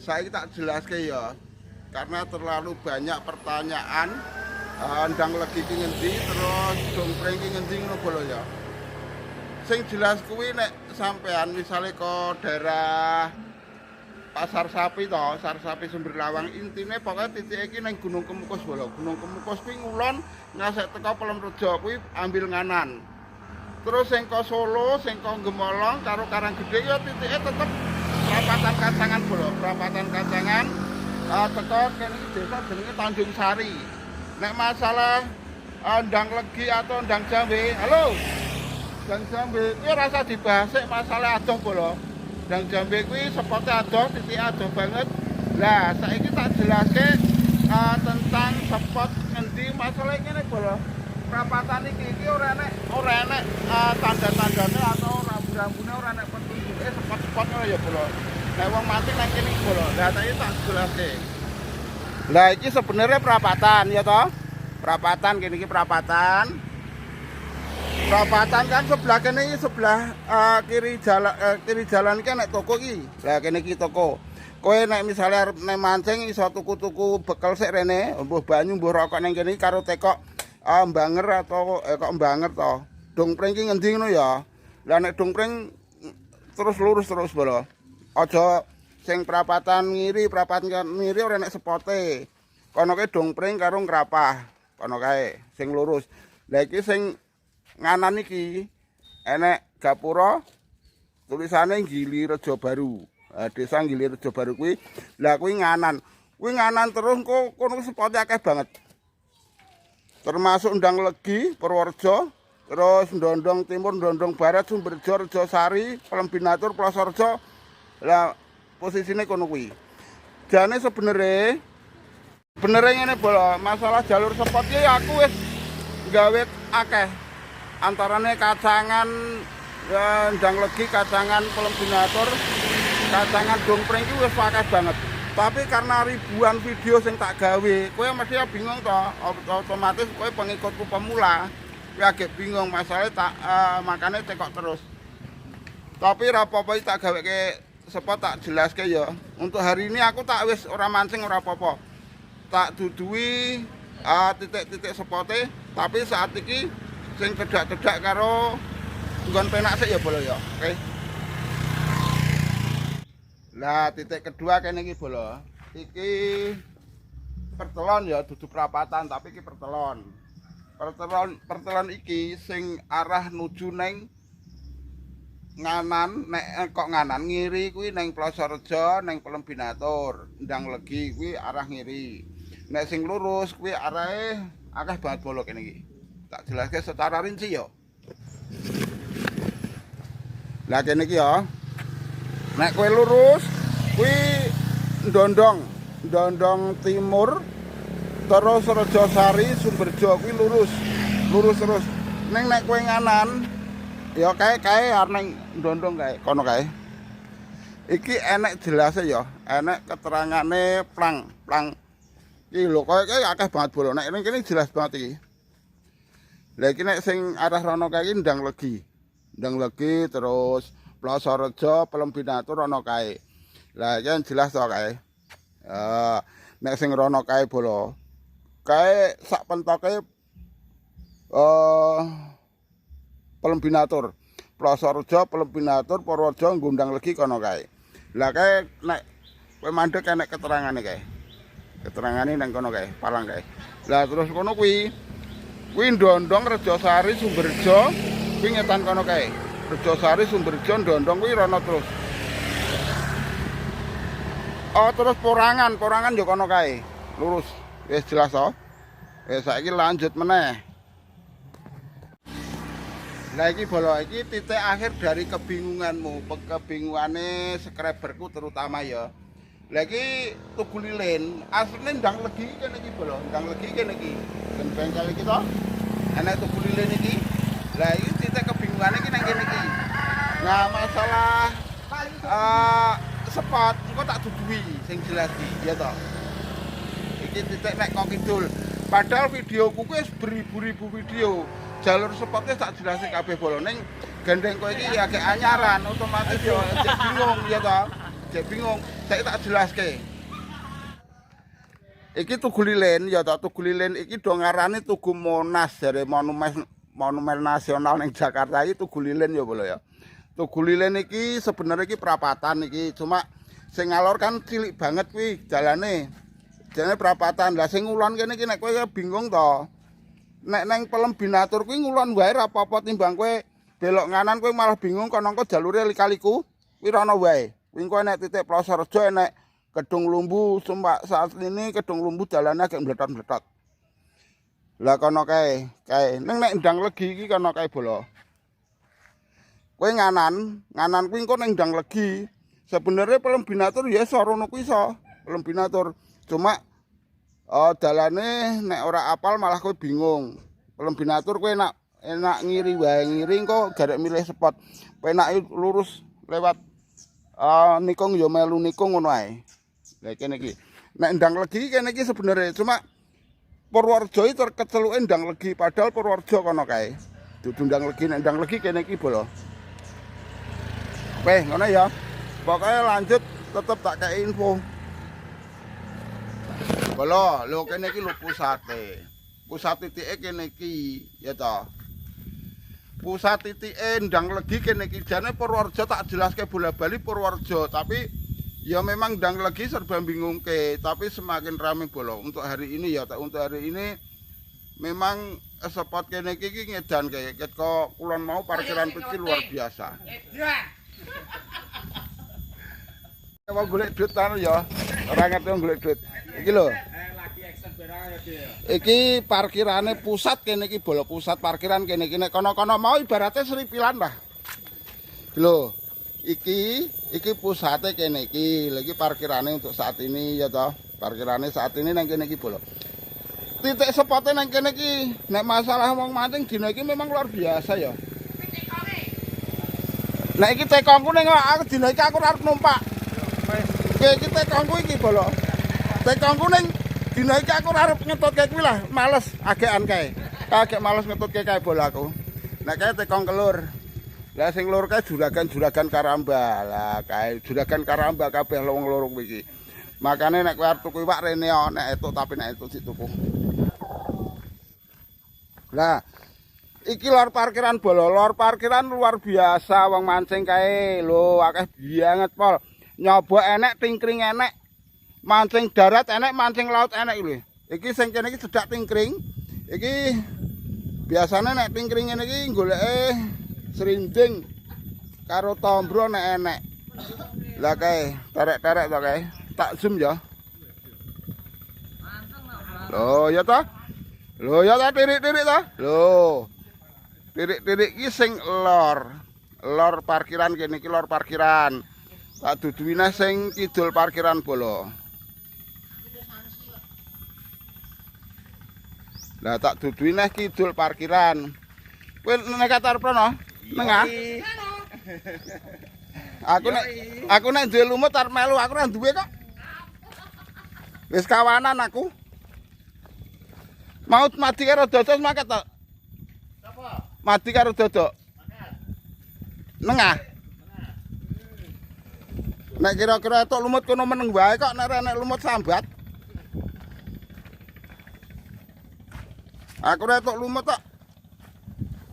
Saya tak jelaske ya. Karena terlalu banyak pertanyaan. Ndang legi ki ngendi terus dongpreng ki ngendi ngono lho ya. Sing jelas kuwi nek sampean misale ke daerah Pasar Sapi to, Pasar Sapi Sumber Lawang, intine pokoknya titik iki ning Gunung Kemukus lho. Gunung Kemukus kuwi ngulon ngasek teko Pelemrejo kuwi ambil nganan. Terus sing ke Solo, sing ke Gemolong karo Karanggede ya titike tetep perapatan Kacangan lho, perapatan Kacangan teko kene iki desa jenenge Tanjung Sari. Nek masalah ndang legi atau ndang jambe, halo. Ndang jambe kuwi rasa dibahas masalah adoh lho. Ndang jambe kuwi sepote adoh, titik adoh banget. Lah, saiki tak jelaske tentang spot ngendi masalah ngene lho. Perapatan iki ora enek tanda-tandane atau rambu-rambune ora enek petunjuke spot-spot ngono ya lho. Nek wong mati nang kene iki lho. Lah saiki tak jelaske. Lah iki sebenarnya perapatan ya toh. Perapatan kene iki perapatan. Perapatan kan sebelah kene iki sebelah kiri jalan iki nek toko iki. Lah kene iki toko. Kowe nek misale arep nek mancing iso tuku-tuku bekal sik rene, mbuh banyu mbuh rokok ning kene karo tekok Mbanger atau kok Mbanger to. Dongpreng ki ngendi ngono ya. Lah nek dongpreng terus lurus terus bolo. Aja sing perapatan ngiri ora nek sepote. Kono ke dongpreng karo ngrapah. Kono kae sing lurus. Lah iki sing nganan iki enek gapura tulisane Gili Rejo Baru. Desa Gili Rejo Baru kuwi. Lah kuwi nganan. Kuwi nganan terus kono sepote akeh banget. Termasuk Ndang Legi, Purworejo, terus Ndondong Timur, Ndondong Barat, Sumberjo, Rejosari, Pelembinatur, Plosorjo. Lah posisine kono kuwi. Jane sebenere ngene bolo, masalah jalur spot iki aku wis gawe akeh. Antarane Kacangan Ndang Legi, Kacangan Pelembinatur, Kacangan Dongpreng iki wis akeh banget. Tapi karena ribuan video yang tak gawe, kowe mesti bingung toh, otomatis kowe pengikutku pemula. Kowe agak bingung masalah tak makanya tekok terus. Tapi ora apa-apa tak gawe ke spot tak jelaske ya. Untuk hari ini aku tak wis ora mancing ora apa-apa. Tak dudui titik-titik spote, tapi saat iki sing cedak-cedak karo nggon penak sik ya bolo ya. Oke. Lah titik kedua kene iki bolo. Iki pertelon ya dudu perapatan tapi iki pertelon. Pertelon iki sing arah nuju neng nganan nek kok nganan ngiri kuwi neng Plosorjo neng Pelembinatur. Ndang Legi kuwi arah ngiri. Nek sing lurus kuwi arahe akeh banget bolo kene iki. Tak jelaske secara rinci ya. Lah kene iki ya. Nek kowe lurus kuwi Ndondong Timur terus Rejosari Sumberjo kuwi lurus terus. Nek kowe nganan ya kae arep ning Ndondong kae kono kae. Iki enek jelase ya, enek keterangane plang. Iki lho kowe akeh banget bolo. Nek kene jelas banget iki. Lah iki nek sing arah rono kae iki Ndang Legi terus Plosorjo, Pelembinatur ana kae. Lah yen jelas to kae. Nek sing rono kae bolo. Kae sak pentoke Pelembinatur. Plosorjo, Pelembinatur, Purworejo, Ndang Legi kono kae. Lah kae nek kowe mandek enek keterangane kae. Keterangane nang kono kae, palang kae. Lah terus kono kuwi Ndondong, Rejosari, Sumberjo, kuwi ngetan kono kae. Rejosari, Sumberjo, Ndondong kuwi rono terus. Oh terus porangan yo kono kae. Lurus. Wis jelas to. Saiki lanjut meneh. Lah iki bolo iki titik akhir dari kebingunganmu, kebingungane subscriberku terutama ya. Lah iki Tugu Lilin, asline Ndang Legi kene iki bolo. Ndang Legi kene iki. Ben bengkel iki to. Ana Tugu Lilin iki. Lah iki titik kebingungane iki nang kene iki. Nah, masalah spot engko tak dudui sing jelas iki ya to. Iki titik nek kok kidul. Padahal videoku wis beribu-ribu video. Jalur spotnya tak jelasin kabeh bolo ning gandeng kowe iki agak anyaran otomatis yo bingung ya to. jek bingung. Saiki tak jelaske. Iki Tugu Lilin ya ta, Tugu Lilin iki do ngarani Tugu Monas jare monumen nasional ning Jakarta iki Tugu Lilin ya bolo ya. Tugu Lilin iki sebenarnya iki perapatan iki, cuma sing ngalor kan cilik banget kuwi jalane. Jalane perapatan. Lah sing ngulon kene iki nek kowe bingung to. Nek neng Pelem Binatur kuwi ngulon wae ra apa-apa timbang kowe belok nganan kowe malah bingung kono engko jalure lika-liku kuwi rono wae. Kuwi kowe nek titik Plosorejo enek Gedung Lumbu, sumpah saat ini Gedung Lumbu jalannya agak meletot-meletot. Lah kono kae, ning nek Endang Legi iki kono kae bolo. Kowe nganan kuwi engko ning Endang Legi. Sebenarnya Pelem Binatur ya iso rono kuwi iso, Pelem Binatur. Cuma dalane nek ora apal malah kowe bingung. Pelem Binatur kowe enak ngiri wae, ngiri kok garek milih spot. Penak lurus lewat nikung ya melu nikung ngono ae. Lah kene iki. Nek Endang Legi kene iki sebenarnya cuma Purworejo iki terkeceluke Endang Legi padahal Purworejo kono kae. Dudu Endang Legi, nek Endang Legi kene iki bolo. Weh, ngono ya. Pokoknya lanjut tetep tak kei info. Bolo, lho kene iki lho pusate. Pusat titike kene iki ya ta. Pusat titike Endang Legi kene iki jane Purworejo tak jelaske bola-bali Purworejo, tapi ya memang Endang Legi serba bingungke, tapi semakin ramai bolo. Untuk hari ini ya, untuk hari ini memang spot kene iki ngedan kayak kok kulon mau parkiran kecil luar biasa. Mau golek duit kan ya, ora ngerti golek duit. Iki lho. Iki parkirane pusat kene iki bolo, pusat parkiran kene iki nek kono-kono mau ibaratnya seripilan lah. Lho. Iki pusate kene iki. Lagi parkirane untuk saat ini ya toh. Parkirane saat ini nang kene iki bolo. Titik spote nang kene iki nek masalah wong mancing dina iki memang luar biasa ya. Nek iki tekongku ning aku dina iki aku arep numpak. Iki tekongku iki bolo. Tekongku ning dina iki aku arep ngetutke kuwi lah, males agekan kae. Agek males ngetutke kae bolo aku. Nek kae tekong kelur. Lah sing loro kae juragan Karamba. Lah kae juragan Karamba kabeh wong loro kuwi iki. Makane nek kowe arep tuku iwak rene nek etuk tapi nek etuk sik tuku. Lah iki lor parkiran bolo, lor parkiran luar biasa wong mancing kae. Lho akeh banget pol. Nyoba enek tingkring enek. Mancing darat enek, mancing laut enek lho. Iki sing kene iki cedak tingkring. Iki biasane nek tingkring ngene iki goleke serinding karo tombro nek enek. Lah kae, terek-terek to kae. Tak zoom ya. Loh ya ta? Loh ya ta tirik-tirik ta? Loh. Tirik-tirik iki sing lor. Lor parkiran kene iki lor parkiran. Tak duduine sing kidul parkiran bolo. Lah tak duduine kidul parkiran. Kowe nek arep rono? Nengah. Aku nek duwe lumut arep melu, aku ora duwe kok. Wis kawanan aku. Mau mati karo dodok maket to? Sapa? Mati karo dodok. Nengah. Nek kira-kira etok lumut kono meneng wae kok nek enek lumut sambat. Aku ora etok lumut kok.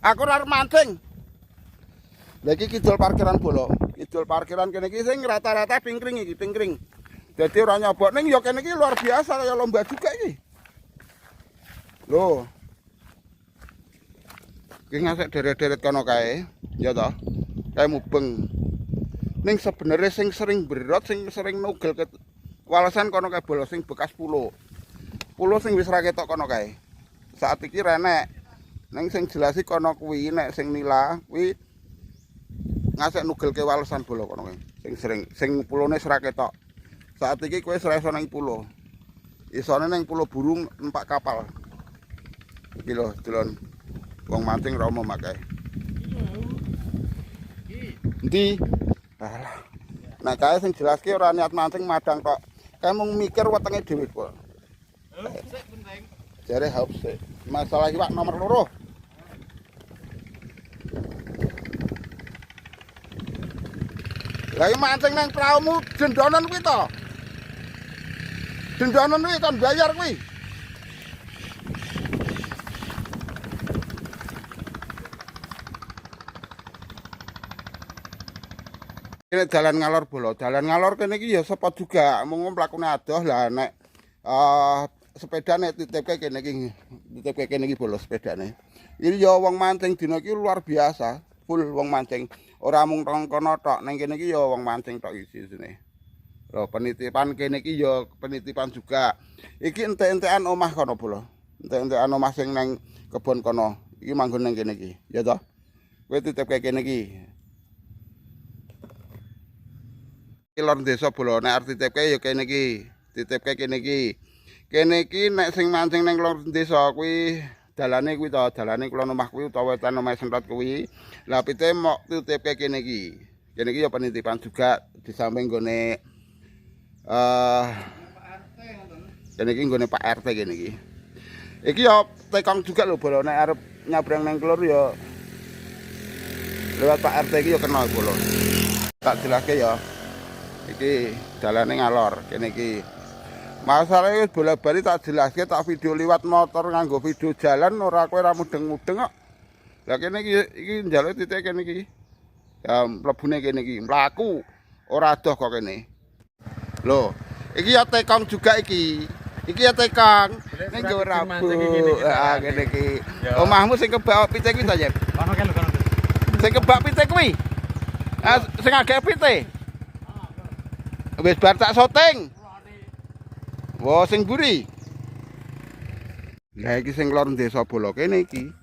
Aku ora arep mancing. Lah iki kidul parkiran bolo. Kidul parkiran kene iki sing rata-rata tingkring iki, tingkring. Dadi ora nyoba ning ya kene iki luar biasa kaya lomba juga iki. Loh. Iki ngasek deret-deret kono kae, ya toh. Kae mubeng. Ning sebenarnya sing sering berot, sing sering nugel ke walesan kono kae bolo sing bekas pulo. Pulo sing wis ra ketok kono kae. Saat iki renek. Ning sing jelas iki kono kuwi nek sing nila kuwi ngasek nugel ke walesan bolo kono kae. Sing pulone ora ketok. Saat iki kowe ora iso nang pulo. Isone nang pulo burung numpak kapal. Iki lho, delon wong mancing ra omong makae. Endi? Alah. Nek kae sing jelaske ora niat mancing madang tok. Kae mung mikir wetenge dhewe kok. Sik penting. Jare haup sik. Masalah iwak nomor loro. Lah iki mancing nang praumu dendonan kuwi to. Dendonan kuwi kon bayar kuwi. Ini dalan ngalor bolo, dalan ngalor kene iki ya sepot juga, mung mlakune adoh lah nek sepeda nek titipke kene iki bolo sepedane. Ini ya wong mancing dina iki luar biasa, full wong mancing. Ora mung teng kono tok, ning kene iki ya wong mancing tok isine. Lho penitipan kene iki ya penitipan juga. Iki entek-entekan omah kono bolo. Entek-entekan omah sing nang kebon kono. Iki manggon nang kene iki, ya toh. Kowe titipke kene iki. Lor desa bolo nek arep titipke ya kene iki, titipke kene iki. Kene iki nek sing mancing ning lor desa kuwi dalane kuwi to, dalane kula omah kuwi utawa wetan omah semprot kuwi. Lah pite mok titipke kene iki. Kene iki ya penitipan juga di samping gone kene iki nggone Pak RT kene iki. Iki ya tekong juga lho bolo nek arep nyabrang nang kelur ya lewat Pak RT iki ya kena bolo. Tak jelaske ya. Iki dalane ngalor kene iki. Masalahe wis bola-bali tak jelaske tak video liwat motor nganggo video jalan ora kowe ora mudeng-mudeng kok. Lah kene iki njaluk titik kene iki. Ya mlebune kene iki mlaku ora adoh kok kene. Lho, iki ya tekong juga iki. Iki ya tekong. Ning nggo rabu. Ah kene iki. Omahmu sing kebak pitik kuwi to, Yen? Ono kene kono. Sing kebak pitik kuwi. Ah sing agek pitik. Wis bar tak syuting. Wo sing buri. Lah iki sing lor desa bolo kene iki.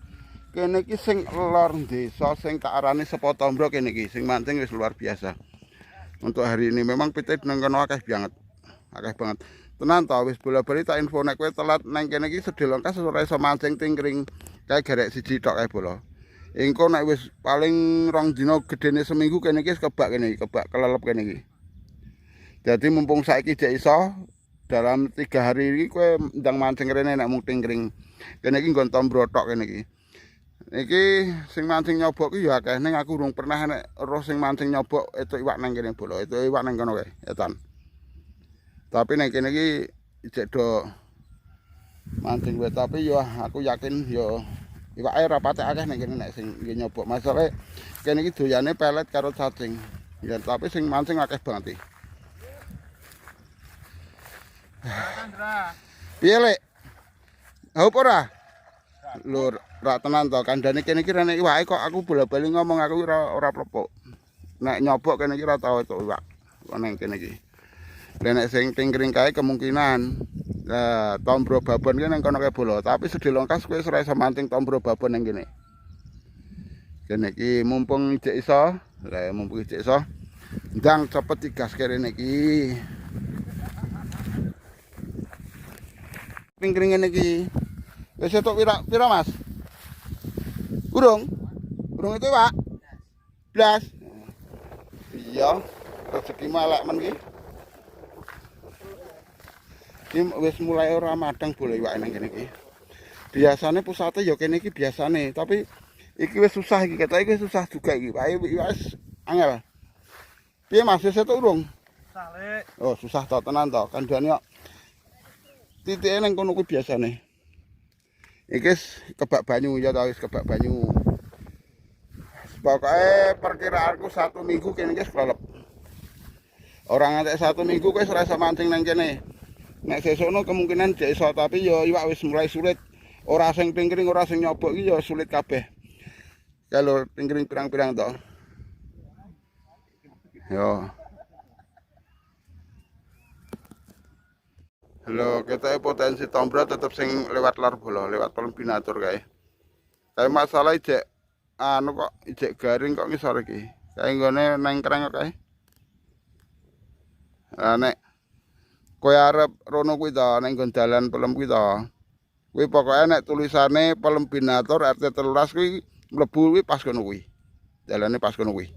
Kene iki sing lor desa sing tak arani Sepotombro kene iki sing mancing wis luar biasa. Untuk hari ini memang pitik nang kono akeh banget. Akeh banget. Tenan to wis bola-bali tak info nek kowe telat nang kene iki Sedelongkas ora iso mancing tingkring kae garek siji tok kae bolo. Engko nek wis paling 2 dina gedene seminggu kene iki kebak kene iki, kebak kelelep kene iki. Jadi mumpung saiki jek iso dalam 3 hari ini kowe ndang mancing rene nek mung tingkring. Kene iki nggon tombro tok kene iki. Iki sing mancing nyobok ki ya akeh ning aku urung pernah nek roh sing mancing nyobok itu iwak nang kene bolo, itu iwak nang kono kae, etan. Tapi nek kene iki jek do mancing wae tapi ya aku yakin ya iwake ora patek akeh nek kene nek sing nyobok. Masalahe kene iki doyane pelet karo cacing. Ya tapi sing mancing akeh banget iki. Piye lek? Apa ora? Lur, ra tenan to kandhane kene iki rene iwake kok aku bola-bali ngomong aku ora plepok. Nek nyobok kene iki ora tau entuk iwak. Kok nang kene iki. Lah nek sing tingkring kae kemungkinan tombro babon ki nang kono kae bolo, tapi Sedelongkas kowe ora iso mancing tombro babon nang kene. Kene iki mumpung ijek iso, lah mumpung ijek iso ndang cepet digaske rene iki. Tingkring ngene iki. Wis entuk pira, Mas? Urung itu, Pak. Blas. Iya, rezeki malek men iki. Iki wis mulai ora madang bolo iwake nang kene iki. Biasane pusate ya kene iki biasane, tapi iki wis susah iki, ketoke iki susah juga iki. Pak wis angel. Piye Mas, wis entuk urung? Susah, Lek. Oh, susah to tenan to. Kandhane kok titike nang kono kuwi biasane. Iki kebak banyu ya ta wis kebak banyu. Pokoke perkiraanku 1 minggu kene iki kelelep. Ora ngantek 1 minggu kowe ora iso mancing nang kene. Nek sesono kemungkinan jek iso tapi ya iwak wis mulai sulit. Ora sing tingkring ora sing nyobok iki ya sulit kabeh. Kalau tingkring pirang-pirang to. Yo. Halo, kita potensi tombro tetep sing lewat lor bolo, lewat pelembinatur kae. Kae masalah ijek anu kok ijek garing kok ngisor iki. Kae nggone nang kreng kok kae. Nek kowe arep rono kuwi to ning nggon dalan pelem kuwi to. Kuwi pokoke nek tulisane pelembinatur RT 13 kuwi mlebu kuwi pas kono kuwi. Dalane pas kono kuwi.